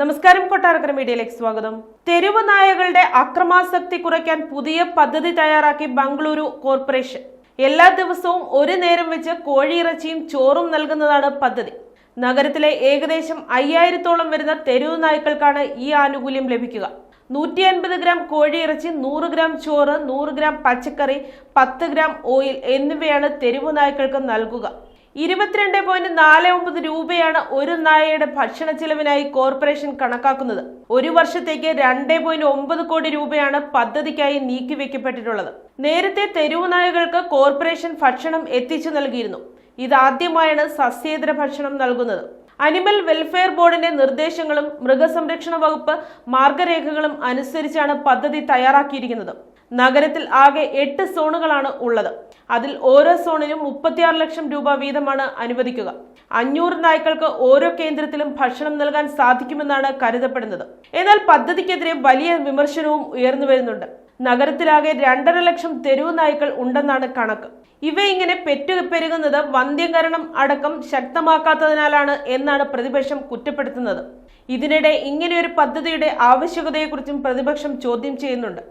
നമസ്കാരം, കൊട്ടാരക്കര മീഡിയയിലേക്ക് സ്വാഗതം. തെരുവ് നായകളുടെ അക്രമാസക്തി കുറയ്ക്കാൻ പുതിയ പദ്ധതി തയ്യാറാക്കി ബംഗളൂരു കോർപ്പറേഷൻ. എല്ലാ ദിവസവും ഒരു നേരം വെച്ച് കോഴിയിറച്ചിയും ചോറും നൽകുന്നതാണ് പദ്ധതി. നഗരത്തിലെ ഏകദേശം 5000-ഓളം വരുന്ന തെരുവ് നായ്ക്കൾക്കാണ് ഈ ആനുകൂല്യം ലഭിക്കുക. 150 ഗ്രാം കോഴിയിറച്ചി, 100 ഗ്രാം ചോറ്, 100 ഗ്രാം പച്ചക്കറി, 10 ഗ്രാം ഓയിൽ എന്നിവയാണ് തെരുവ് നായ്ക്കൾക്ക് നൽകുക. 22.49 രൂപയാണ് ഒരു നായയുടെ ഭക്ഷണ ചെലവിനായി കോർപ്പറേഷൻ കണക്കാക്കുന്നത്. ഒരു വർഷത്തേക്ക് 2.9 കോടി രൂപയാണ് പദ്ധതിക്കായി നീക്കിവെക്കപ്പെട്ടിട്ടുള്ളത്. നേരത്തെ തെരുവു നായകൾക്ക് കോർപ്പറേഷൻ ഭക്ഷണം എത്തിച്ചു നൽകിയിരുന്നു. ഇതാദ്യമായാണ് സസ്യേതര ഭക്ഷണം നൽകുന്നത്. അനിമൽ വെൽഫെയർ ബോർഡിന്റെ നിർദ്ദേശങ്ങളും മൃഗസംരക്ഷണ വകുപ്പ് മാർഗരേഖകളും അനുസരിച്ചാണ് പദ്ധതി തയ്യാറാക്കിയിരിക്കുന്നത്. നഗരത്തിൽ ആകെ 8 സോണുകളാണ് ഉള്ളത്. അതിൽ ഓരോ സോണിനും 36 ലക്ഷം രൂപ വീതമാണ് അനുവദിക്കുക. 500 നായ്ക്കൾക്ക് ഓരോ കേന്ദ്രത്തിലും ഭക്ഷണം നൽകാൻ സാധിക്കുമെന്നാണ് കരുതപ്പെടുന്നത്. എന്നാൽ പദ്ധതിക്കെതിരെ വലിയ വിമർശനവും ഉയർന്നു വരുന്നുണ്ട്. നഗരത്തിലാകെ 2.5 ലക്ഷം തെരുവ് നായ്ക്കൾ ഉണ്ടെന്നാണ് കണക്ക്. ഇവ ഇങ്ങനെ പെരുകുന്നത് വന്ധ്യംകരണം അടക്കം ശക്തമാക്കാത്തതിനാലാണ് എന്നാണ് പ്രതിപക്ഷം കുറ്റപ്പെടുത്തുന്നത്. ഇതിനിടെ ഇങ്ങനെയൊരു പദ്ധതിയുടെ ആവശ്യകതയെക്കുറിച്ചും പ്രതിപക്ഷം ചോദ്യം ചെയ്യുന്നുണ്ട്.